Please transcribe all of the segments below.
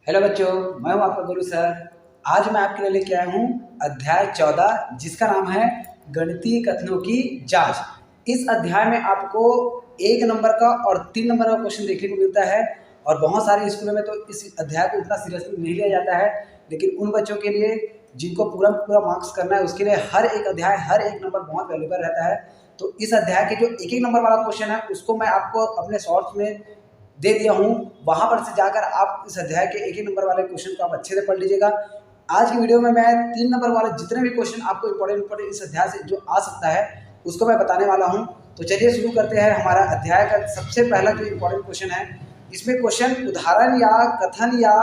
Hello बच्चों, मैं हूं आपका गुरु सर। आज मैं आपके लिए लेके आया हूं अध्याय 14 जिसका नाम है गणितीय कथनों की जांच। इस अध्याय में आपको 1 नंबर का और 3 नंबर का क्वेश्चन देखने को मिलता है। और बहुत सारे स्कूलों में तो इस अध्याय को इतना सीरियसली नहीं लिया जाता है, लेकिन उन बच्चों के लिए जिनको पूरा पूरा मार्क्स करना है उसके लिए हर एक अध्याय हर एक नंबर बहुत वैल्यूबल रहता है। तो इस अध्याय के जो 1-1 नंबर वाला क्वेश्चन है उसको मैं आपको अपने शॉर्ट्स में दे दिया हूँ। वहां पर से जाकर आप इस अध्याय के 1-1 नंबर वाले क्वेश्चन को आप अच्छे से पढ़ लीजिएगा। आज की वीडियो में मैं 3 नंबर वाले जितने भी क्वेश्चन आपको इंपॉर्टेंट इस अध्याय से जो आ सकता है उसको मैं बताने वाला हूँ। तो चलिए शुरू करते हैं। हमारा अध्याय का सबसे पहला जो इंपॉर्टेंट क्वेश्चन है, इसमें क्वेश्चन उदाहरण या कथन या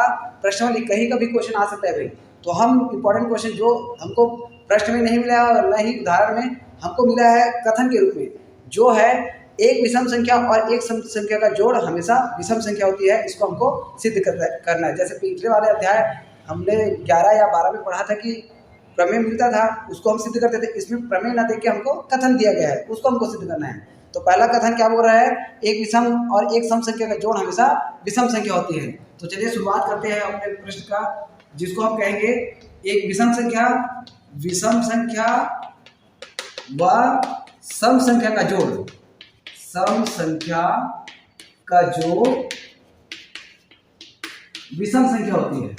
प्रश्नावली कहीं का भी क्वेश्चन आ सकता है भाई। तो हम इंपॉर्टेंट क्वेश्चन जो हमको प्रश्न में नहीं मिला है और न ही उदाहरण में हमको मिला है कथन के रूप में, जो है एक विषम संख्या और एक सम संख्या का जोड़ हमेशा विषम संख्या होती है, इसको हमको सिद्ध करना है। जैसे पिछले वाले अध्याय हमने 11 या 12 में पढ़ा था कि प्रमेय मिलता था, उसको हम सिद्ध करते थे। इसमें प्रमेय ना देके हमको कथन दिया गया है, उसको हमको सिद्ध करना है। तो पहला कथन क्या बोल रहा है, एक विषम और एक सम संख्या का जोड़ हमेशा विषम संख्या होती है। तो चलिए शुरुआत करते हैं अपने प्रश्न का, जिसको हम कहेंगे एक विषम संख्या व सम संख्या का जोड़। सम संख्या का जोड़ विषम संख्या होती है,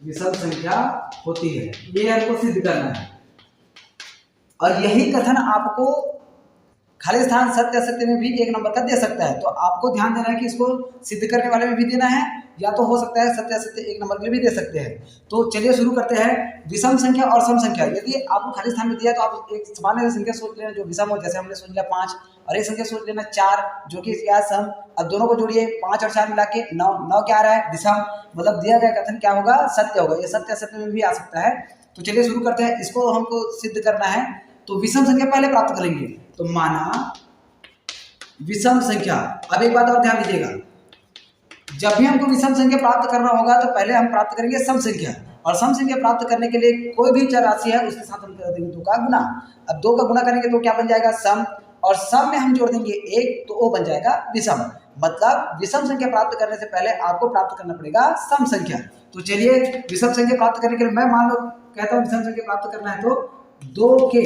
विषम संख्या होती है, ये हमको सिद्ध करना है। और यही कथन आपको खाली स्थान सत्य असत्य में भी 1 नंबर का दे सकता है। तो आपको ध्यान देना है कि इसको सिद्ध करने वाले में भी देना है, या तो हो सकता है सत्य असत्य 1 नंबर के लिए भी दे सकते हैं। तो चलिए शुरू करते हैं। विषम संख्या और सम संख्या, यदि आपको खाली स्थान में दिया तो आप एक सामान्य संख्या सोच लेना जो विषम हो। जैसे हमने सोच लिया 5, और एक संख्या सोच लेना 4 जो कि क्या सम। अब दोनों को जोड़िए, 5 और 4 मिला के 9, 9 क्या आ रहा है, विषम। मतलब दिया गया कथन क्या होगा, सत्य होगा। ये सत्य असत्य में भी आ सकता है। तो चलिए शुरू करते हैं, इसको हमको सिद्ध करना है। तो विषम संख्या पहले प्राप्त करेंगे। तो माना विषम संख्या, अब एक बात और ध्यान दीजिएगा, जब भी हमको विषम संख्या प्राप्त करना होगा तो पहले हम प्राप्त करेंगे सम संख्या। और सम संख्या प्राप्त करने के लिए कोई भी चर राशि है उसके साथ हम कर देंगे 2 का गुना। अब 2 का गुना करेंगे तो क्या बन जाएगा, सम। और सम में हम जोड़ देंगे 1 तो वो बन जाएगा विषम। मतलब विषम संख्या प्राप्त करने से पहले आपको प्राप्त करना पड़ेगा सम संख्या। तो चलिए विषम संख्या प्राप्त करने के लिए मैं मान लो कहता हूँ विषम संख्या प्राप्त करना है तो 2k,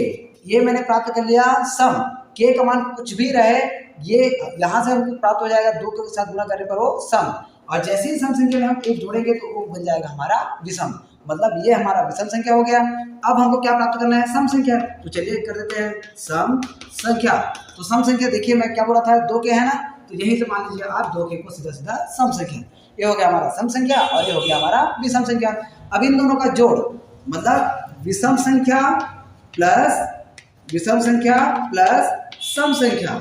ये मैंने प्राप्त कर लिया सम। k का मान कुछ भी रहे, ये यहाँ से हमको प्राप्त हो जाएगा 2 के साथ गुना करने पर वो सम। और जैसे ही सम संख्या में हम 1 जोड़ेंगे तो वो बन जाएगा हमारा विषम। मतलब ये हमारा विषम संख्या हो गया। अब हमको क्या प्राप्त करना है, सम संख्या। तो चलिए कर देते हैं सम संख्या। तो सम संख्या देखिए मैं क्या बोला था, 2k है ना, तो यही से मान लीजिए आप 2k को सीधा सीधा सम संख्या। ये हो गया हमारा सम संख्या और ये हो गया हमारा विषम संख्या। अब इन दोनों का जोड़ मतलब विषम संख्या प्लस सम संख्या,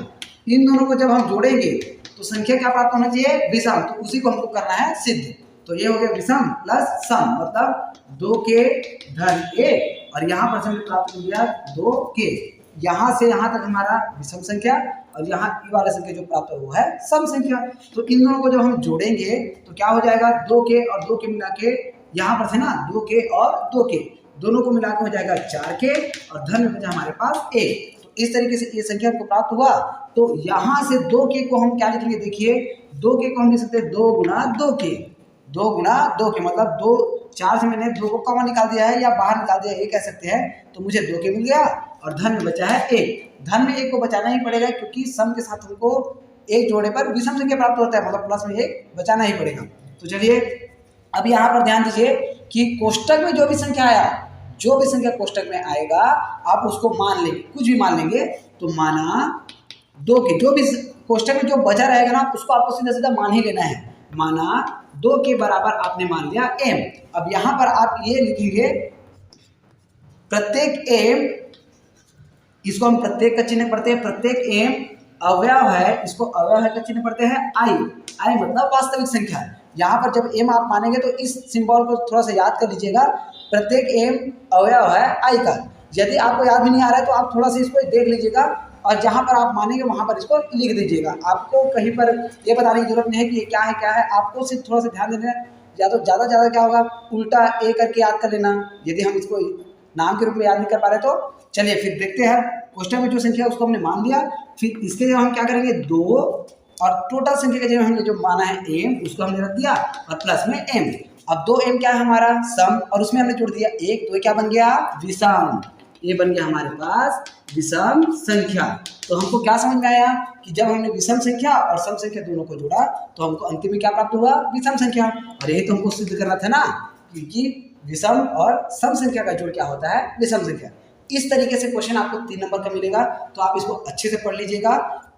इन दोनों को जब हम जोड़ेंगे तो संख्या क्या प्राप्त होना चाहिए, विषम। तो उसी को हमको करना है सिद्ध। तो ये हो गया विषम प्लस सम, मतलब 2k धन 1, और यहाँ पर से हमने प्राप्त कर दिया 2k। यहाँ से यहाँ तक हमारा विषम संख्या और यहाँ ई वाला संख्या जो प्राप्त हो वो है सम संख्या। तो इन दोनों को जब हम जोड़ेंगे तो क्या हो जाएगा, 2k और 2k मिला के यहाँ पर से ना 2k और 2k दोनों को मिला के हो जाएगा 4k, और धन में बचा हमारे पास 1। तो इस तरीके से ये संख्या हमको प्राप्त हुआ। तो यहाँ से 2k को हम क्या लिखेंगे, देखिए 2k को हम लिख सकते हैं 2 गुना 2k, 2 गुना 2k मतलब 2, 4 से मैंने 2 को कॉमन निकाल दिया है या बाहर निकाल दिया है, ये कह सकते हैं। तो मुझे 2k मिल गया और धन में बचा है 1। धन में 1 को बचाना ही पड़ेगा क्योंकि सम के साथ हमको 1 जोड़े पर विषम संख्या प्राप्त होता है, मतलब प्लस में 1 बचाना ही पड़ेगा। तो चलिए अब यहाँ पर ध्यान दीजिए कि कोष्टक में जो भी संख्या आया, जो भी संख्या कोष्टक में आएगा आप उसको मान लेंगे, कुछ भी मान लेंगे। तो माना 2k, जो भी कोष्टक में जो बचा रहेगा ना उसको आपको सीधा सीधा मान ही लेना है। माना 2 के बराबर आपने मान लिया m। अब यहाँ पर आप ये लिखेंगे प्रत्येक m, इसको हम प्रत्येक का चिन्ह पढ़ते हैं, प्रत्येक m अवयव है, इसको अवयव है का चिन्ह पढ़ते हैं i मतलब वास्तविक संख्या। यहाँ पर जब m आप मानेंगे तो इस सिंबल को थोड़ा सा याद कर लीजिएगा, प्रत्येक m अवयव है i का। यदि आपको याद भी नहीं आ रहा है तो आप थोड़ा सा इसको देख लीजिएगा, और जहाँ पर आप मानेंगे वहाँ पर इसको लिख दीजिएगा। आपको कहीं पर ये बताने की जरूरत नहीं है कि ये क्या है, आपको सिर्फ थोड़ा सा ध्यान देना है। या तो ज़्यादा क्या होगा, उल्टा a करके याद कर लेना, यदि हम इसको नाम के रूप में याद नहीं कर पा रहे तो। चलिए फिर देखते हैं, कोष्टक में जो संख्या उसको हमने मान लिया, फिर इसके लिए हम क्या करेंगे, 2 और टोटल संख्या के जगह हमने जो माना है m उसको हमने रख दिया और प्लस में m। अब 2m क्या है हमारा सम, और उसमें हमने जोड़ दिया 1, तो क्या बन गया विषम। ये बन गया हमारे पास विषम संख्या। तो हमको क्या समझ में आया कि जब हमने विषम संख्या और सम संख्या दोनों को जोड़ा तो हमको अंतिम में क्या प्राप्त हुआ विषम संख्या। और यही तो हमको सिद्ध करना था ना, क्योंकि विषम और सम संख्या का जोड़ क्या होता है विषम संख्या। इस तरीके से क्वेश्चन आपको 3 नंबर का मिलेगा, तो आप इसको अच्छे से पढ़ लीजिएगा।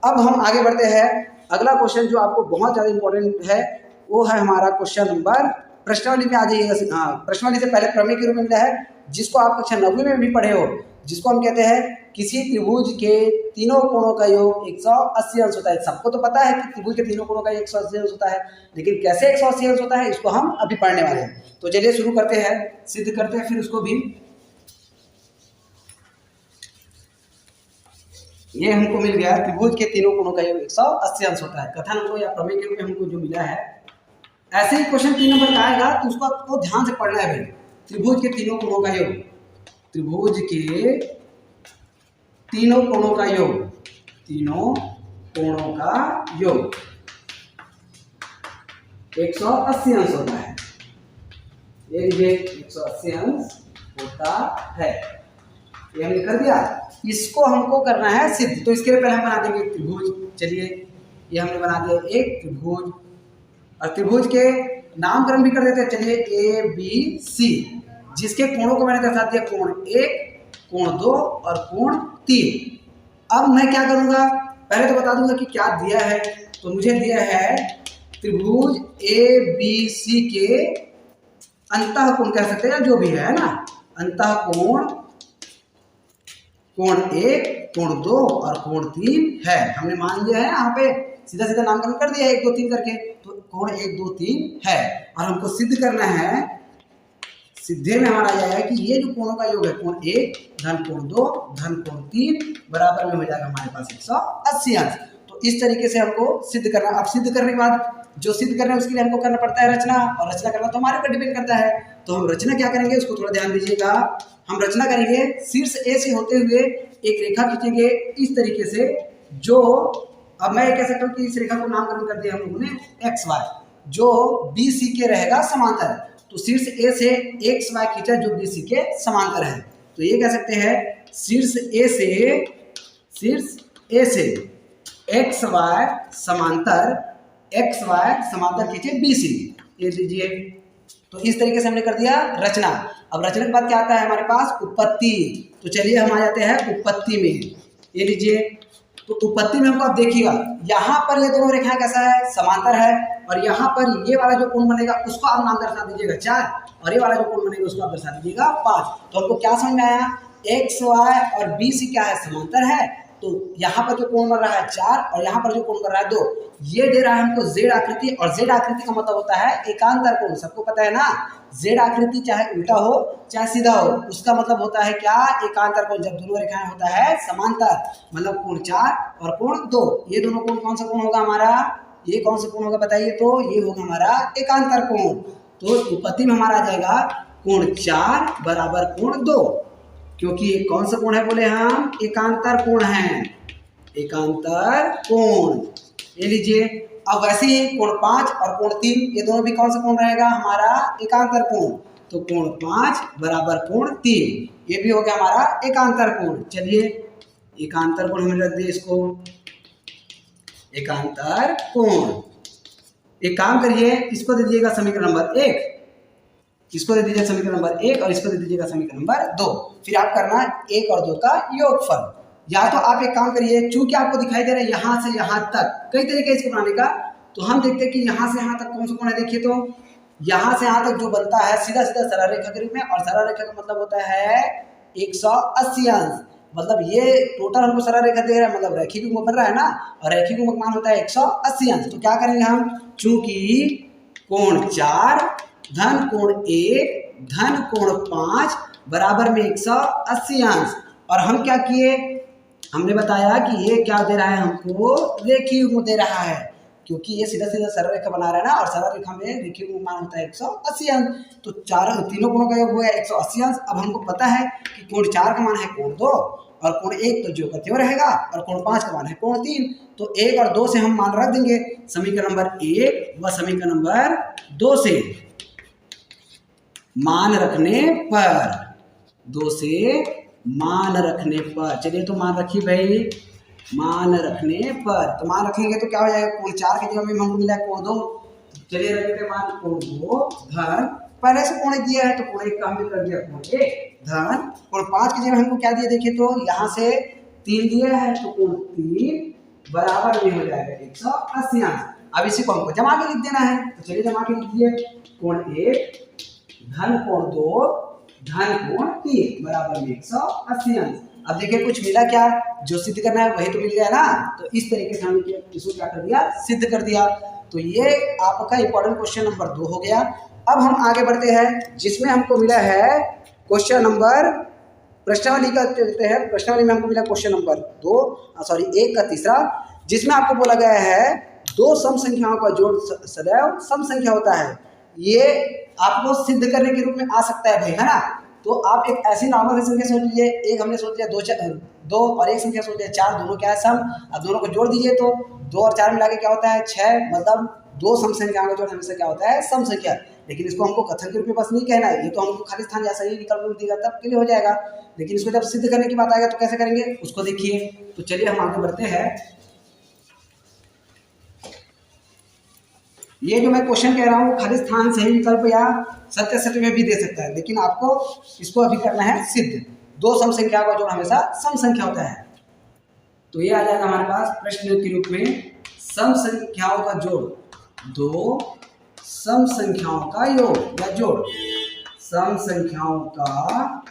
अब हम आगे बढ़ते हैं। अगला क्वेश्चन जो आपको बहुत ज़्यादा इंपॉर्टेंट है वो है हमारा क्वेश्चन नंबर, प्रश्नावली में आ जाइएगा। हाँ, प्रश्नावली से पहले प्रमेय के रूप में मिला है, जिसको आप कक्षा 9वीं में भी पढ़े हो, जिसको हम कहते हैं किसी त्रिभुज के तीनों कोणों का योग 180 अंश होता है। सबको तो पता है कि त्रिभुज के तीनों कोणों का 180 अंश होता है, लेकिन कैसे 180 अंश होता है इसको हम अभी पढ़ने वाले हैं। तो चलिए शुरू करते हैं, सिद्ध करते हैं फिर उसको भी। ये हमको मिल गया त्रिभुज के तीनों कोणों का योग 180 अंश होता है। कथन हमको या प्रमेय के रूप में हमको जो मिला है, ऐसे ही क्वेश्चन 3 नंबर का आएगा तो उसको आपको ध्यान से पढ़ना है भाई। त्रिभुज के तीनों कोणों का योग, त्रिभुज के तीनों कोणों का योग, तीनों कोणों का योग 180 अंश होता है। ये 180 अंश होता है, ये हमने कर दिया। इसको हमको करना है सिद्ध, तो इसके लिए पहले हम बना देंगे एक त्रिभुज। चलिए ये हमने बना दिया एक त्रिभुज, और त्रिभुज के नामकरण भी कर देते हैं। चलिए ABC, जिसके कोणों को मैंने दर्शा दिया कोण 1, कोण 2 और कोण 3। अब मैं क्या करूंगा, पहले तो बता दूंगा कि क्या दिया है। तो मुझे दिया है त्रिभुज ABC के अंतः कोण कह सकते हैं, जो भी है ना, अंतः कोण, कोण 1, कोण 2 और कोण 3 है। हमने मान लिया है यहाँ पे, सीधा सीधा नामकरण कर दिया 1 2 3 करके। तो कोण 1 2 3 है, और हमको सिद्ध करना है। सिद्धे में हमारा यह है कि ये जो कोणों का योग है, कोण 1 धन कोण 2 धन कोण 3 बराबर में हो जाएगा हमारे पास 180 अंश। तो इस तरीके से हमको सिद्ध करना। अब सिद्ध करने के बाद जो सिद्ध करना है उसके लिए हमको करना पड़ता है रचना, और रचना करना तो हमारे पर डिपेंड करता है। तो हम रचना क्या करेंगे उसको थोड़ा ध्यान दीजिएगा। हम रचना करेंगे, शीर्ष ए से होते हुए एक रेखा खींचेंगे इस तरीके से, जो अब मैं कह सकता हूँ कि इस रेखा को नामकरण कर दिया हम लोगों ने XY, जो BC के रहेगा समांतर। तो शीर्ष ए से XY खींचा जो BC के समांतर है। तो ये कह सकते हैं शीर्ष ए से XY समांतर खींचे BC, ये लीजिए। तो इस तरीके से हमने कर दिया रचना। अब रचना के बाद क्या आता है हमारे पास उत्पत्ति। तो चलिए हम आ जाते हैं उत्पत्ति में, ये लीजिए। तो उत्पत्ति में हमको आप देखिएगा, यहाँ पर ये दोनों रेखाएं कैसा है, समांतर है, और यहाँ पर ये वाला जो कोण बनेगा उसको आप नाम दर्शा दीजिएगा 4, और ये वाला जो कोण बनेगा उसको आप दर्शा दीजिएगा 5। तो हमको क्या समझ में आया, XY और BC क्या है, समांतर है। तो यहाँ पर जो कोण बन रहा है 4 और यहाँ पर जो कोण बन रहा है 2, ये दे रहा है हमको Z आकृति। और Z आकृति का मतलब होता है एकांतर कोण, सबको पता है ना। Z आकृति चाहे उल्टा हो चाहे सीधा हो, उसका मतलब होता है क्या, एकांतर कोण। जब दोनों रेखाएं होता है समांतर, मतलब कोण 4 और कोण 2, ये दोनों कोण कौन सा कोण होगा हमारा, ये कौन सा कोण होगा बताइए। तो ये होगा हमारा एकांतर कोण। तो उत्पत्ति में हमारा आ जाएगा कोण 4 बराबर कोण 2, क्योंकि ये कौन सा कोण है बोले हम, एकांतर कोण है, एकांतर कोण। ये लीजिए। अब वैसे ही कोण 5 और कोण 3, ये दोनों भी कौन सा कोण रहेगा हमारा, एकांतर कोण। तो कोण 5 बराबर कोण 3, ये भी हो गया हमारा एकांतर कोण। चलिए एकांतर कोण हमने रख दिया इसको, एकांतर कोण। एक काम करिए, इसको दे दीजिएगा समीकरण नंबर 1, इसको दे दीजिएगा समीकरण नंबर 1 और इसको दे दीजिएगा समीकरण नंबर 2। फिर आप करना 1 और 2 का योगफल। या तो आप एक काम करिए, चूंकि आपको दिखाई दे रहा है यहाँ से यहाँ तक, कई तरीके इसको बनाने का। तो हम देखते हैं कि यहाँ से यहाँ तक कौन सा कोण है। देखिए तो यहाँ से यहाँ तक जो बनता है सीधा सीधा सरल रेखा के रूप में, और सरल रेखा का मतलब होता है 180 अंश। मतलब ये टोटल हमको सरल रेखा दे रहा है, मतलब रैखिक युग्म बन रहा है ना, और रैखिक युग्म मान होता है 180 अंश। तो क्या करेंगे हम, चूंकि कोण 4 धन कोण 1 धन कोण 5 बराबर में 180 अंश। और हम क्या किए, हमने बताया कि ये क्या दे रहा है हमको, रेखीय युग्म दे रहा है, क्योंकि ये सीधा सीधा सरल रेखा बना रहा है ना, और सरल रेखा में रेखीय युग्म मान होता है 180 अंश। तो तीनों कोणों का योग हो गया 180 अंश। अब हमको पता है कि कोण 4 का मान है कोण 2, और कोण 1 तो जो का त्यों रहेगा, और कोण 5 का मान है कोण 3, तो 1 और 2 से हम मान रख देंगे समीकरण नंबर 1 व समीकरण नंबर 2 से मान रखने पर, 2 से मान रखने पर, चलिए तो मान रखिए भाई, मान रखने पर, तो मान रखेंगे तो क्या हो जाएगा, कोण 4 के जगह में हमको मिला है कोण 2, चलिए रख देते हैं मान कोण 2 धन, पहले से कोण दिया है तो कोण 1 का हमने कर दिया कोण 1 धन, कोण 5 की जगह हमको क्या दिया देखिए, तो यहाँ से 3 दिया है तो कोण 3 बराबर में हो जाएगा 180 अंश। अब इसी को हमको जमा के लिख देना है, तो चलिए जमा के लिख दिए, कोण 1 धन कोण 2 धन कोण 3 बराबर में 180 अंश। अब देखिए कुछ मिला क्या, जो सिद्ध करना है वही तो मिल गया ना, तो इस तरीके से हमने इसको क्या कर दिया, सिद्ध कर दिया। तो ये आपका इंपॉर्टेंट क्वेश्चन नंबर 2 हो गया। अब हम आगे बढ़ते हैं, जिसमें हमको मिला है क्वेश्चन नंबर, प्रश्नावली का कहते हैं, प्रश्नावली में हमको मिला क्वेश्चन नंबर 1 का तीसरा, जिसमें आपको बोला गया है दो सम संख्याओं का जोड़ सदैव सम संख्या होता है। ये आपको सिद्ध करने के रूप में आ सकता है भाई, है ना। तो आप एक ऐसी नॉर्मल संख्या सोच लीजिए, एक हमने सोच लिया 2 और एक संख्या सोच लिया 4, दोनों क्या है सम। अब दोनों को जोड़ दीजिए तो 2 और 4 मिला के क्या होता है 6, मतलब दो सम संख्याओं का जोड़ हमेशा क्या होता है सम संख्या। लेकिन इसको हमको कथन के रूप में बस नहीं कहना है, ये तो हमको खाली स्थान जैसा ही विकल्प देगा तब के लिए हो जाएगा। लेकिन इसको जब सिद्ध करने की बात आएगा तो कैसे करेंगे उसको देखिए। तो चलिए हम आगे बढ़ते हैं। ये जो मैं क्वेश्चन कह रहा हूँ खाली स्थान सही विकल्प या सत्य सत्य में भी दे सकता है, लेकिन आपको इसको अभी करना है सिद्ध। दो सम संख्या का जोड़ हमेशा सम संख्या होता है। तो ये आ जाएगा हमारे पास प्रश्न के रूप में, सम संख्याओं का जोड़, दो सम संख्याओं का योग या जोड़, सम संख्याओं का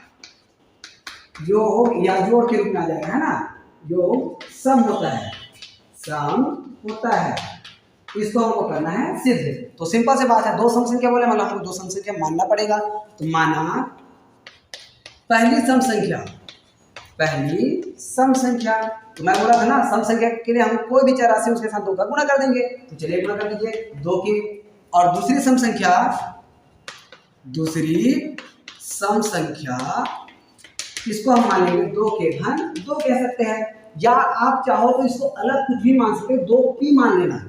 योग या जोड़ के रूप में आ जाएगा, है ना। योग सम होता है, सम होता है, इसको हमको करना है सिद्ध। तो सिंपल से बात है, दो सम संख्या बोले मतलब हमको दो सम संख्या मानना पड़ेगा। तो माना पहली सम संख्या, पहली सम संख्या, तो मैं बोला था ना सम संख्या के लिए हम कोई भी चार राशि उसके साथ 2 का गुणा कर देंगे। तो चलिए गुणा कर दीजिए 2 की, और दूसरी सम संख्या, दूसरी सम संख्या इसको हम मान लेंगे 2 के धन 2 कह सकते हैं, या आप चाहो तो इसको अलग कुछ भी मान सकते हैं, 2p मान लेना।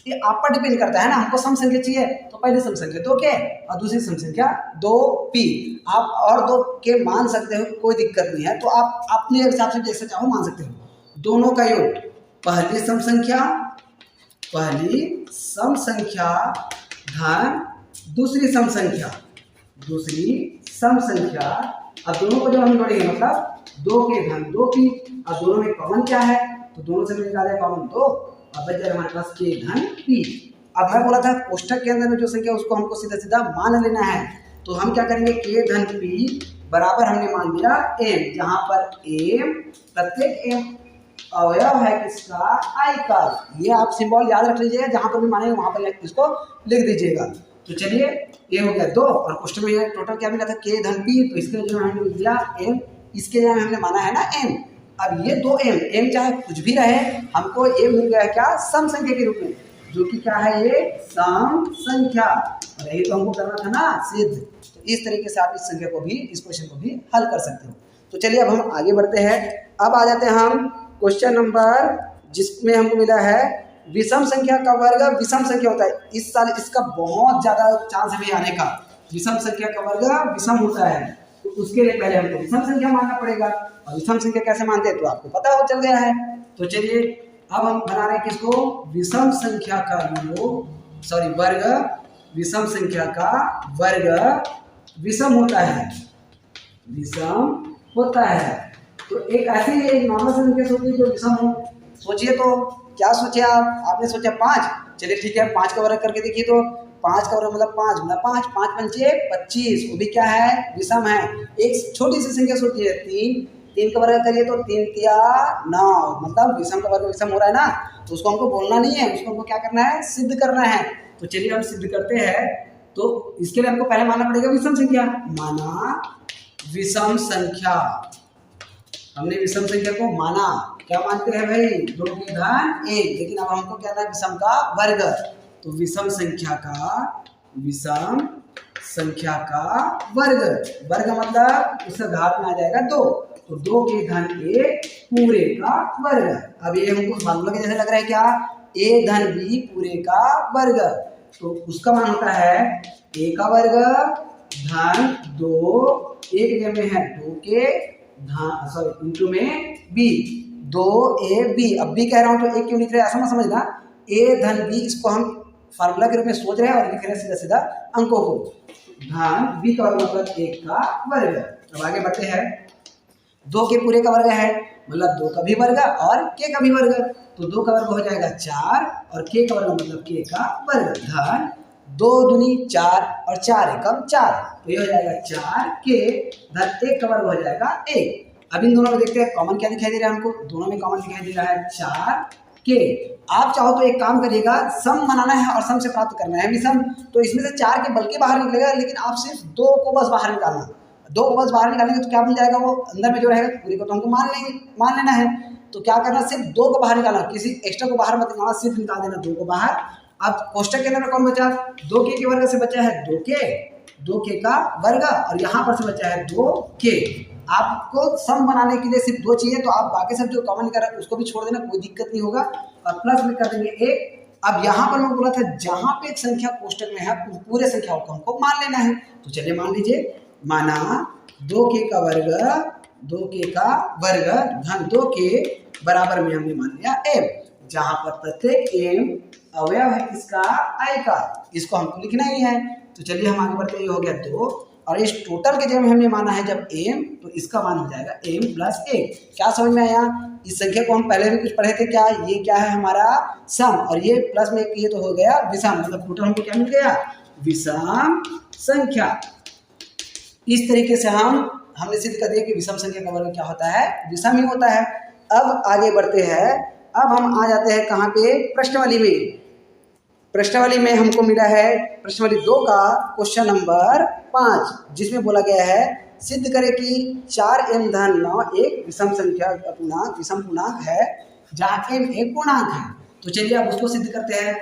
ये आप पर डिपेंड करता है ना, हमको सम संख्या चाहिए तो पहली सम संख्या 2 के और दूसरी सम संख्या 2p। आप और 2 के मान सकते हो, कोई दिक्कत नहीं है। तो आप अपने हिसाब से जैसे चाहो मान सकते हो। दोनों का योग, पहली सम संख्या, पहली सम संख्या धन दूसरी सम संख्या, दूसरी सम संख्या। अब दोनों को जब हम जोड़ेंगे मतलब 2 के धन 2p, अब दोनों में कॉमन क्या है तो दोनों से निकाले कॉमन 2, अब बच जाएगा हमारे पास k धन p। अब मैं बोला था कोष्ठक के अंदर में जो संख्या उसको हमको सीधा सीधा मान लेना है। तो हम क्या करेंगे, k धन p बराबर हमने मान लिया m, जहां पर m प्रत्येक m अवयव है किसका, i का। ये आप सिंबल याद रख लीजिएगा, जहां पर भी मानेंगे वहां पर इसको लिख दीजिएगा। तो चलिए ये हो गया 2, और कोष्ठक में टोटल क्या मिला था k धन p, तो इसके जो हमने लिख दिया m, इसके लिए हमने माना है ना m। अब ये 2m चाहे कुछ भी रहे, हमको ये मिल गया क्या, सम संख्या के रूप में, जो कि क्या है ये सम संख्या, और यही तो हमको करना था ना सिद्ध। तो इस तरीके से आप इस संख्या को भी, इस क्वेश्चन को भी हल कर सकते हो। तो चलिए अब हम आगे बढ़ते हैं। अब आ जाते हैं हम क्वेश्चन नंबर, जिसमें हमको मिला है विषम संख्या का वर्ग विषम संख्या होता है। इस साल इसका बहुत ज्यादा चांस है आने का। विषम संख्या का वर्ग विषम होता है, तो उसके लिए पहले हमको विषम संख्या मानना पड़ेगा, और विषम संख्या कैसे मानते हैं तो आपको पता हो चल गया है। तो चलिए अब हम बना रहे हैं किसको, विषम संख्या का योग, सॉरी वर्ग, विषम संख्या का वर्ग विषम होता है, विषम होता है। तो एक ऐसी एक नॉर्मल संख्या सोचिए जो विषम हो। सोचिए तो क्या सोचे आपने सोचा 5, चलिए ठीक है 5 का वर्ग करके देखिए। तो 5 का वर्ग मतलब 5 गुना 5, 5 पंचे 25, वो भी क्या है विषम है। एक छोटी सी संख्या सोचिए 3 का वर्ग करिए तो 3 तिया 9, मतलब विषम का वर्ग विषम हो रहा है ना। तो उसको हमको बोलना नहीं है, उसको हमको क्या करना है, सिद्ध करना है। तो चलिए हम सिद्ध करते हैं। तो इसके लिए हमको पहले मानना पड़ेगा विषम संख्या। माना विषम संख्या, हमने विषम संख्या को माना, क्या मानते हैं भाई 2 के धन 1, लेकिन अब हमको क्या था विषम का वर्ग। तो विषम संख्या का वर्ग, वर्ग मतलब उससे घात में आ जाएगा 2। तो 2 के धन a पूरे का वर्ग। अब ये हमको फार्मूला के जैसे लग रहा है क्या, a धन b पूरे का वर्ग, तो उसका मान होता है a का वर्ग धन 2, a के जगह में है 2 के धन सॉरी इंटू में b, 2ab। अब b कह रहा हूं तो a क्यों लिख रहे हैं ऐसा मत समझना, a धन b इसको हम फार्मूला के रूप में सोच रहे हैं और लिख रहे हैं सीधा सीधा अंकों को, धन b का वर्ग मतलब 1 का वर्ग। अब आगे बढ़ते हैं, 2 के पूरे का वर्ग है मतलब 2 का भी वर्ग और k का भी वर्ग, तो 2 का वर्ग हो जाएगा 4 और k का वर्ग मतलब k का वर्ग, धन 2 दूनी 4 और 4 एकम 4, तो ये हो जाएगा 4k धन 1 का वर्ग हो जाएगा 1। अब इन दोनों में देखते हैं कॉमन क्या दिखाई दे रहा है हमको, दोनों में कॉमन दिखाई दे रहा है 4k। आप चाहो तो एक काम करिएगा, सम बनाना है और सम से प्राप्त करना है विषम, तो इसमें से 4 के बल्कि बाहर निकलेगा, लेकिन आप सिर्फ 2 को बस बाहर निकालना, 2 को बस बाहर निकालेंगे तो क्या बन जाएगा, वो अंदर में जो रहेगा पूरी को तो हमको मान लेना है, तो क्या करना सिर्फ 2 को बाहर निकालना, किसी एक्स्ट्रा को बाहर मत निकालना, सिर्फ निकाल देना 2 को बाहर। अब कोष्टक के अंदर में कौन बचा, 2k के वर्ग से बचा है 2k का वर्ग और यहाँ पर से बचा है 2k। आपको सम बनाने के लिए सिर्फ 2 चाहिए, तो आप बाकी सब जो कॉमन कर रहे हैं उसको भी छोड़ देना, कोई दिक्कत नहीं होगा, और प्लस में कर देंगे 1। अब यहाँ पर मैं बोला था जहाँ पे एक संख्या कोष्टक में है पूरे संख्याओं को हमको मान लेना है, तो चलिए मान लीजिए, माना 2k का वर्ग धन 2k बराबर में हमने मान लिया m, जहां पर प्रत्येक m अवयव है किसका, i का, इसको हमको लिखना ही है। तो चलिए हम आगे बढ़ते हैं, ये हो गया 2 और इस टोटल के जब हमने माना है जब m, तो इसका मान हो जाएगा m प्लस 1। क्या समझ में आया, इस संख्या को हम पहले भी कुछ पढ़े थे क्या, ये क्या है हमारा सम और ये प्लस में ये तो हो गया विषम, मतलब टोटल हमको क्या मिल गया, विषम संख्या। इस तरीके से हमने सिद्ध कर दिया कि विषम संख्या का वर्ग क्या होता है, विषम ही होता है। अब आगे बढ़ते हैं, अब हम आ जाते हैं कहाँ पे, प्रश्नावली में। प्रश्नावली में हमको मिला है प्रश्नावली 2 का क्वेश्चन नंबर 5, जिसमें बोला गया है सिद्ध करें कि 4m धन 9 एक विषम संख्या विषम पूर्णांक है जहाँ m एक पूर्णांक है। तो चलिए अब उसको सिद्ध करते हैं।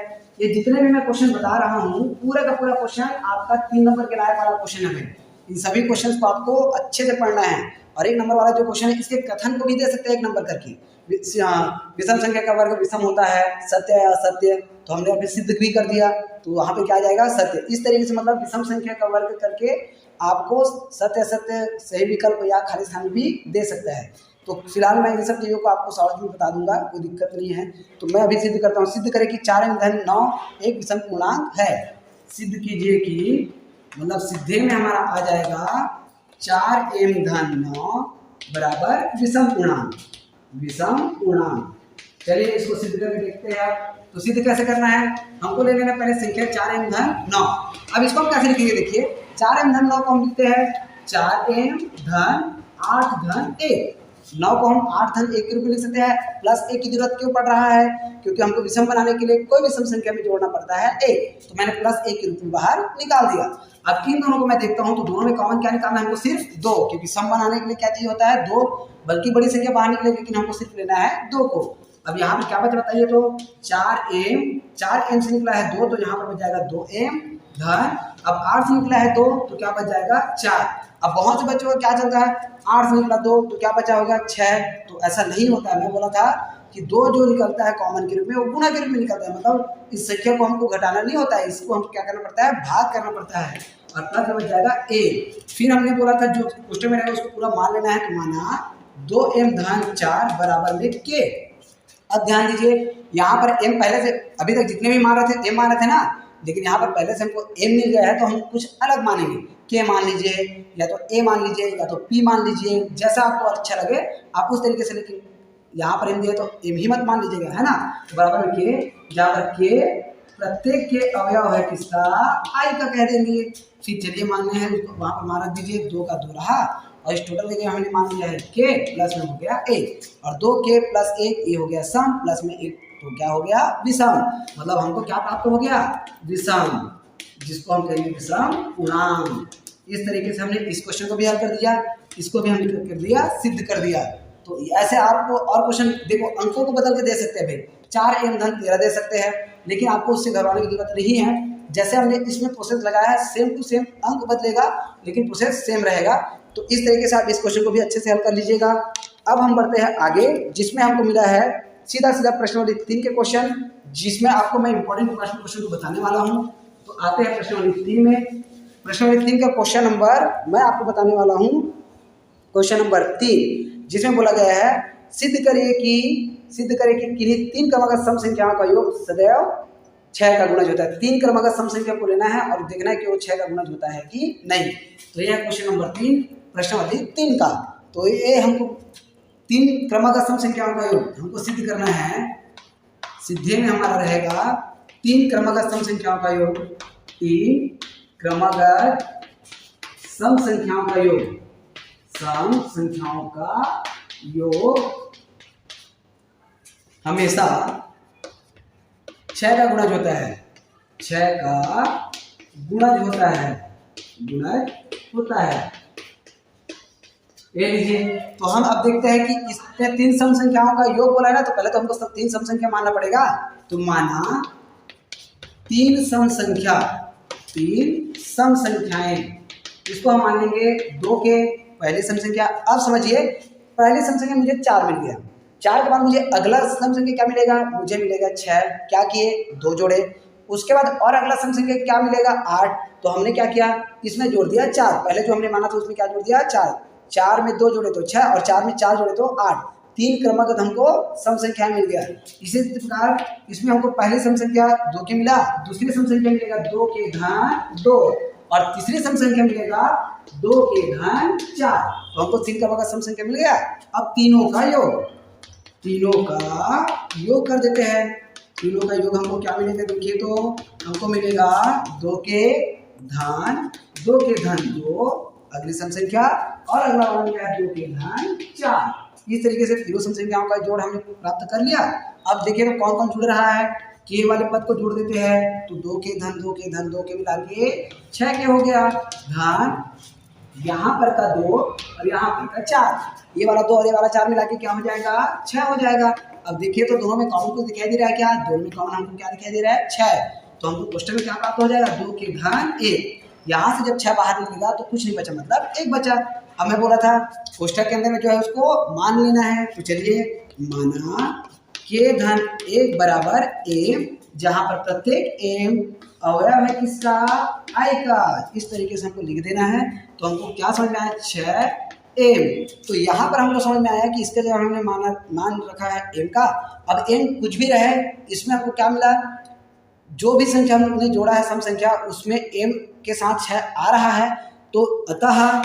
ये जितने भी मैं क्वेश्चन बता रहा हूँ पूरा का पूरा क्वेश्चन आपका 3 नंबर के लायक वाला क्वेश्चन है। इन सभी क्वेश्चंस को आपको अच्छे से पढ़ना है और 1 नंबर वाला जो क्वेश्चन है इसके कथन को भी दे सकते हैं 1 नंबर करके। विषम संख्या का वर्ग विषम होता है, सत्य है असत्य, तो हमने अभी सिद्ध भी कर दिया, तो वहाँ पे क्या आ जाएगा सत्य। इस तरीके से मतलब विषम संख्या का वर्ग करके आपको सत्य असत्य सही विकल्प या खाली स्थान भी दे सकता है। तो फिलहाल मैं इन सब चीज़ों को आपको शॉर्ट में बता दूंगा, कोई दिक्कत नहीं है। तो मैं अभी सिद्ध करता हूँ। सिद्ध करें कि 4m धन 9 एक विषम पूर्णांक है। सिद्ध कीजिए कि मतलब सिद्धे में हमारा आ जाएगा 4m धन 9 बराबर विषम पूर्णांक, विषम पूर्णांक। चलिए इसको सिद्ध करके देखते हैं। तो सिद्ध कैसे करना है, हमको ले लेना पहले संख्या 4m धन 9। अब इसको हम कैसे लिखेंगे, देखिए 4m धन 9 को हम लिखते हैं 4m धन 8 धन 1। 9 को हम 8 धन 1 के रूप में लिख सकते हैं। प्लस 1 की जरूरत क्यों पड़ रहा है, क्योंकि हमको विषम बनाने के लिए कोई विषम संख्या में जोड़ना पड़ता है 1, तो मैंने प्लस 1 के रूप में बाहर निकाल दिया। अब इन दोनों को मैं देखता हूं तो दोनों में कॉमन क्या निकालना है हमको, सिर्फ 2, क्योंकि सम बनाने के लिए क्या चाहिए होता है 2, बल्कि बड़ी संख्या बाहर निकले लेकिन हमको सिर्फ लेना है 2 को। अब यहाँ पर क्या बचा बताइए, तो 4m से निकला है 2, तो यहाँ पर बच जाएगा 2m धन, अब 8 से निकला है 2 तो क्या बच जाएगा 4। अब बहुत से बच्चों का क्या चल रहा है, 8 से निकला 2 तो क्या बचा होगा 6, तो ऐसा नहीं होता है। मैं बोला था कि 2 जो निकलता है कॉमन के रूप में वो गुणा के रूप में निकलता है, मतलब इस संख्या को हमको घटाना नहीं होता है, इसको हमको क्या करना पड़ता है, भाग करना पड़ता है और प्लस में बच जाएगा a। फिर हमने बोला था जो क्वेश्चन में रहेगा उसको पूरा मान लेना है, तो माना 2m धन 4 बराबर में k। अब ध्यान दीजिए यहाँ पर m पहले से अभी तक जितने भी मान रहे थे m मान रहे थे ना, लेकिन यहाँ पर पहले से हमको m मिल गया है तो हम कुछ अलग मानेंगे। k मान लीजिए या तो a मान लीजिए या तो p मान लीजिए, जैसा आपको अच्छा लगे आप उस तरीके से, लेकिन यहाँ पर m दिया तो m ही मत मान लीजिएगा, है ना। तो बराबर में k, जहाँ पर k प्रत्येक के अवयव है किसका, i का कह देंगे। फिर चलिए मानने हैं वहाँ पर मान दीजिए 2 का 2 रहा और इस टोटल के हमने मान लिया है k, प्लस में हो गया 1 और 2k प्लस 1 ये हो गया सम, प्लस में 1 तो क्या हो गया विषम। मतलब हमको क्या प्राप्त हो गया, विषम, जिसको हम कहेंगे विषम पूर्णांक। इस तरीके से हमने इस क्वेश्चन को भी हल कर दिया, इसको भी हमने कर दिया, सिद्ध कर दिया। तो ऐसे आपको और क्वेश्चन देखो, अंकों को बदल के दे सकते हैं भाई, 4m धन 13 दे सकते हैं, लेकिन आपको उससे घबराने की जरूरत नहीं है। जैसे हमने इसमें प्रोसेस लगाया है सेम टू सेम, अंक बदलेगा लेकिन प्रोसेस सेम रहेगा। तो इस तरीके से आप इस क्वेश्चन को भी अच्छे से हल कर लीजिएगा। अब हम बढ़ते हैं आगे, जिसमें हमको मिला है सीधा सीधा प्रश्नावली 3 के क्वेश्चन, जिसमें आपको मैं इंपॉर्टेंट क्वेश्चन को बताने वाला हूँ। तो आते हैं प्रश्नावली 3 में। प्रश्नावली 3 का क्वेश्चन नंबर मैं आपको बताने वाला हूँ, क्वेश्चन नंबर 3, जिसमें बोला गया है सिद्ध करिए कि किन्हीं 3 क्रमागत सम संख्याओं का योग सदैव 6 का गुणज होता है। 3 क्रमागत सम संख्या को लेना है और देखना है कि वो 6 का गुणज होता है कि नहीं। तो यह क्वेश्चन नंबर 3 प्रश्नावली 3 का। तो ये हमको 3 क्रमागत सम संख्याओं का योग हमको सिद्ध करना है। सिद्धि में हमारा रहेगा 3 क्रमागत सम संख्याओं का योग, 3 क्रमागत सम संख्याओं का योग, सम संख्याओं का योग हमेशा 6 का गुणज होता है, 6 का गुणज होता है, गुणज होता है। ये लीजिए, तो हम अब देखते हैं कि इसने 3 सम संख्याओं का योग बोला है ना, तो पहले तो हमको सब 3 सम संख्या मानना पड़ेगा। तो माना 3 सम संख्या, 3 सम संख्याएं, इसको हम मान लेंगे 2 के पहली सम संख्या। अब समझिए, पहली सम संख्या मुझे 4 मिल गया, 4 के बाद मुझे अगला सम संख्या क्या मिलेगा, मुझे मिलेगा 6। क्या किए, 2 जोड़े। उसके बाद और अगला सम संख्या क्या मिलेगा, 8। तो हमने क्या किया, इसमें जोड़ दिया 4। पहले जो हमने माना था उसमें क्या जोड़ दिया, 4। 4 में 2 जोड़े तो 6 और 4 में 4 जोड़े तो 8। 3 क्रमागत हमको सम संख्या मिल गया। इसी प्रकार इसमें हमको पहली सम संख्या 2 की मिला, दूसरी सम संख्या मिलेगा 2 के घन 2 और तीसरी सम संख्या मिलेगा 2 के घन 4। तो हमको 3 क्रमागत सम संख्या मिल गया। अब तीनों का योग कर देते हैं। तीनों का योग हमको क्या मिलेगा, देखिए तो हमको मिलेगा 2 के घन 2 अगली सम संख्या और अगला वाला मिलेगा 2 के घन 4। इस तरीके से तीनों सम संख्याओं का जोड़ हमने प्राप्त कर लिया। अब देखिए तो कौन कौन जुड़ रहा है, के वाले पद को जोड़ देते हैं। तो 2 के घन 2 के मिला के 6 के हो गया, घन यहाँ पर का 2 और यहाँ पर का 4, ये वाला 2 और ये वाला 4 मिला के क्या हो जाएगा, 6 हो जाएगा। अब देखिए तो दोनों में कॉमन को दिखाई दे रहा है, क्या दोनों में कॉमन हमको क्या दिखाई दे रहा है, 6। तो हमको क्वेश्चन में क्या प्राप्त हो जाएगा, 2 के घन 1। यहाँ से जब 6 बाहर निकलेगा तो कुछ नहीं बचा, मतलब 1 बचा। अब मैं बोला था कोष्ठक के अंदर में जो है उसको मान लेना है। तो चलिए, माना के घन 1 बराबर m, जहाँ पर प्रत्येक m अवयव है किसका, i का। इस तरीके से हमको लिख देना है। तो हमको क्या समझ में आया, 6m। तो यहाँ पर हमको समझ में आया कि इसके जगह हमने मान रखा है m का। अब m कुछ भी रहे, इसमें हमको क्या मिला, जो भी संख्या हमने जोड़ा है सम संख्या, उसमें m के साथ 6 आ रहा है। तो अतः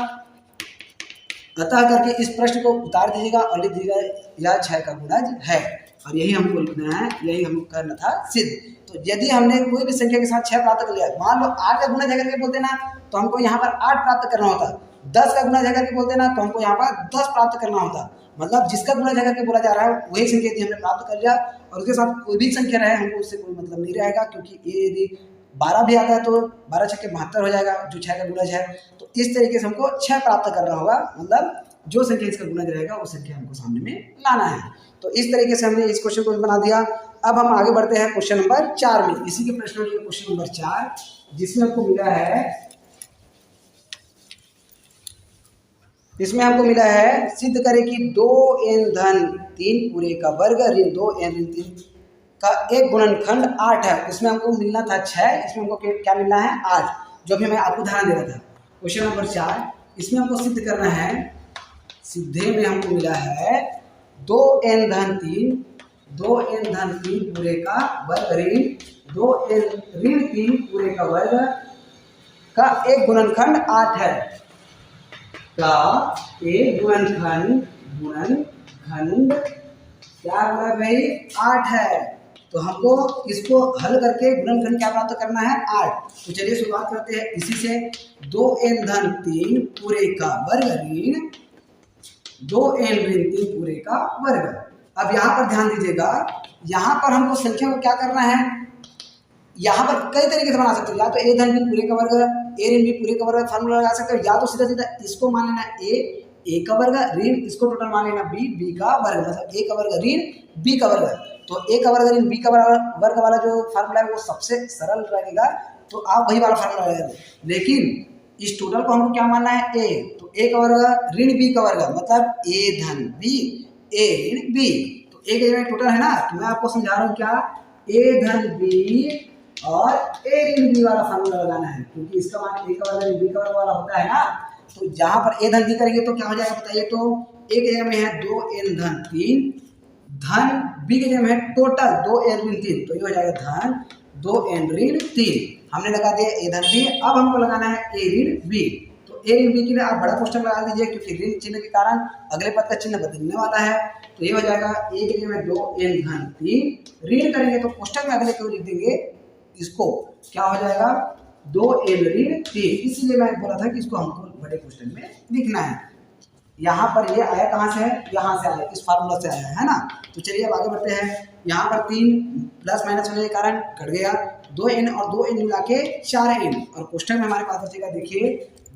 करके इस प्रश्न को उतार दीजिएगा और लिख दीजिएगा यह 6 का गुणज है। और यही हमको लिखना है, यही हमको करना था सिद्ध। तो यदि हमने कोई भी संख्या के साथ 6 प्राप्त कर लिया, मान लो 8 का गुणज है करके बोलते ना, तो हमको यहाँ पर 8 प्राप्त करना होता। 10 का गुणज है करके बोलते ना, तो हमको यहाँ पर 10 प्राप्त करना होता। मतलब जिसका गुणज है करके बोला जा रहा है वही संख्या यदि हमने प्राप्त कर लिया और उसके साथ कोई भी संख्या रहे, हमको उससे कोई मतलब नहीं रहेगा। क्योंकि ये यदि 12 भी आता है तो 12 छक्के 72 हो जाएगा, जो 6 का गुणज है। तो इस तरीके से हमको 6 प्राप्त करना होगा, मतलब जो संख्या इसका गुणज रहेगा वो संख्या हमको सामने में लाना है। तो इस तरीके से हमने इस क्वेश्चन को बना दिया। अब हम आगे बढ़ते हैं क्वेश्चन नंबर 4 में। इसी के प्रश्न में क्वेश्चन नंबर 4, जिसमें हमको मिला है, इसमें हमको मिला है सिद्ध करें कि 2n धन 3 पूरे का वर्ग ऋण 2n ऋण 3 का एक गुणनखंड 8 है। इसमें हमको मिलना था 6, इसमें हमको क्या मिलना है, 8, जो भी मैं आपको उदाहरण दे रहा था। क्वेश्चन नंबर 4, इसमें हमको सिद्ध करना है। सिद्धे में हमको मिला है 2n धन 3 पूरे का वर्ग ऋण 2n ऋण 3 पूरे का वर्ग का एक गुणनखंड 8 है, का एक गुणनखंड क्या होगा भाई, 8 है। तो हमको इसको हल करके गुणनखंड क्या प्राप्त करना है, 8। तो चलिए शुरुआत करते हैं इसी से। 2n धन 3 पूरे का वर्ग ऋण 2n ऋण 3 पूरे का वर्ग। अब यहाँ पर ध्यान दीजिएगा, यहाँ पर हमको संख्या को क्या करना है, यहाँ पर कई तरीके से बना सकते हो। या तो a धन b पूरे का वर्ग, a ऋण b पूरे का वर्ग फार्मूला लगा सकते हो, या तो सीधा सीधा इसको मान लेना a का वर्ग ऋण इसको टोटल मान लेना b का वर्ग, मतलब a का वर्ग ऋण b का वर्ग। तो a का वर्ग ऋण b का वर्ग वाला जो फार्मूला है वो सबसे सरल रहेगा, तो आप वही वाला फार्मूला लगाएंगे। लेकिन इस टोटल को हमको क्या मानना है, ए। तो ए का वर्ग ऋण बी का वर्ग, मतलब ए धन बी, ए ऋण बी। तो ए के टोटल है ना, तो मैं आपको समझा रहा हूँ क्या, ए धन बी और ए ऋण बी वाला फार्मूला लगाना है, क्योंकि इसका मान ए का वर्ग बी का वर्ग वाला होता है ना। तो जहां पर ए धन बी करेंगे तो क्या हो जाएगा बताइए, तो ए के जगह में है 2n धन 3, धन बी के जगह में है टोटल 2n ऋण 3, तो ये हो जाएगा धन 2n ऋण 3। हमने लगा दिया ए धन बी, अब हमको लगाना है ए ऋण बी। तो ए ऋण बी के लिए आप बड़ा क्वेश्चन लगा दीजिए, क्योंकि ऋण चिन्ह के कारण अगले पद का चिन्ह बदलने वाला है। तो ये हो जाएगा ए के जगह में 2n धन 3, ऋण करेंगे तो क्वेश्चन में अगले क्यों लिख देंगे, इसको क्या हो जाएगा 2n ऋण 3। इसीलिए मैं बोला था कि इसको हमको बड़े क्वेश्चन में लिखना है। यहाँ पर ये आया कहाँ से है, यहाँ से आया, इस फार्मूला से आया है ना। तो चलिए अब आगे बढ़ते हैं। यहाँ पर 3 प्लस माइनस होने के कारण कट गया, 2n और 2n मिला के 4n, और क्वेश्चन में हमारे पास बचेगा देखिए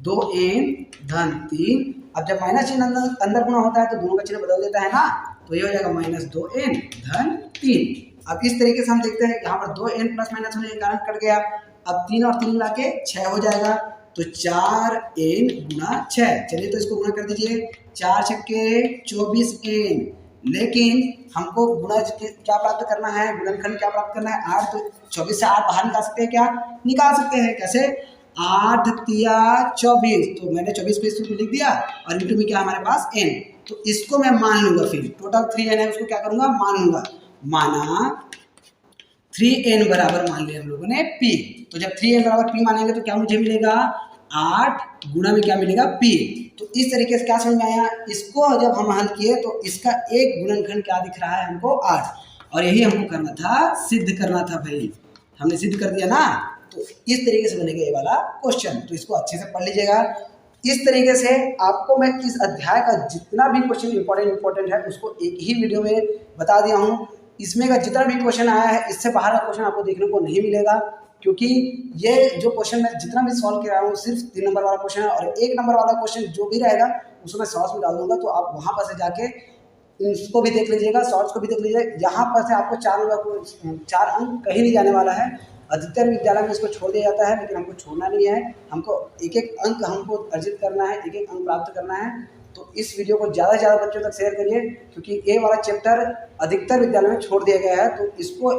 2n धन 3। अब जब माइनस चिन्ह अंदर गुणा होता है तो दोनों का चिन्ह बदल देता है ना, तो ये हो जाएगा माइनस 2n धन 3। अब इस तरीके से हम देखते हैं, यहाँ पर 2n प्लस माइनस होने के कारण कट गया। अब 3 और 3 मिला के 6 हो जाएगा, तो 4n गुणा 6। चलिए तो इसको गुणा कर दीजिए, 4 छक्के 24n। लेकिन हमको गुणा क्या प्राप्त करना है, गुणनखंड क्या प्राप्त करना है, 8। तो 24 से 8 बाहर निकाल सकते हैं क्या, निकाल सकते हैं। कैसे, 8 तिया 24, तो मैंने 24 को इस में लिख दिया, और इंटू में क्या हमारे पास n। तो इसको मैं मान लूंगा, फिर टोटल 3n है उसको क्या करूंगा, मान लूंगा। माना 3n बराबर मान लिया हम लोगों ने p। तो जब 3n बराबर p मानेंगे तो क्या मुझे मिलेगा, 8 गुणा में क्या मिलेगा p। तो इस तरीके से क्या समझ में आया, इसको जब हम हल किए तो इसका एक गुणनखंड क्या दिख रहा है हमको, 8। और यही हमको करना था, सिद्ध करना था भाई, हमने सिद्ध कर दिया ना। तो इस तरीके से बनेगा ये वाला क्वेश्चन, तो इसको अच्छे से पढ़ लीजिएगा। इस तरीके से आपको मैं इस अध्याय का जितना भी क्वेश्चन इंपॉर्टेंट है उसको एक ही वीडियो में बता दिया हूँ। इसमें का जितना भी क्वेश्चन आया है, इससे बाहर का क्वेश्चन आपको देखने को नहीं मिलेगा, क्योंकि ये जो क्वेश्चन मैं जितना भी सॉल्व किया हूँ सिर्फ 3 नंबर वाला क्वेश्चन है, और 1 नंबर वाला क्वेश्चन जो भी रहेगा उसको मैं शॉर्ट्स में डाल दूंगा। तो आप वहाँ पर से जाके इसको भी देख लीजिएगा, शॉर्ट्स को भी देख लीजिएगा। यहाँ पर से आपको 4 अंक कहीं नहीं जाने वाला है। अधिकतर विद्यालय में इसको छोड़ दिया जाता है, लेकिन हमको छोड़ना नहीं है, हमको एक एक अंक हमको अर्जित करना है, एक एक अंक प्राप्त करना है। तो इस वीडियो को ज़्यादा से ज़्यादा बच्चों तक शेयर करिए, क्योंकि ये वाला चैप्टर अधिकतर विद्यालय में छोड़ दिया गया है। तो इसको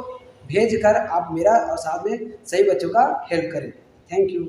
भेज कर आप मेरा और साथ में सही बच्चों का हेल्प करें। Thank you.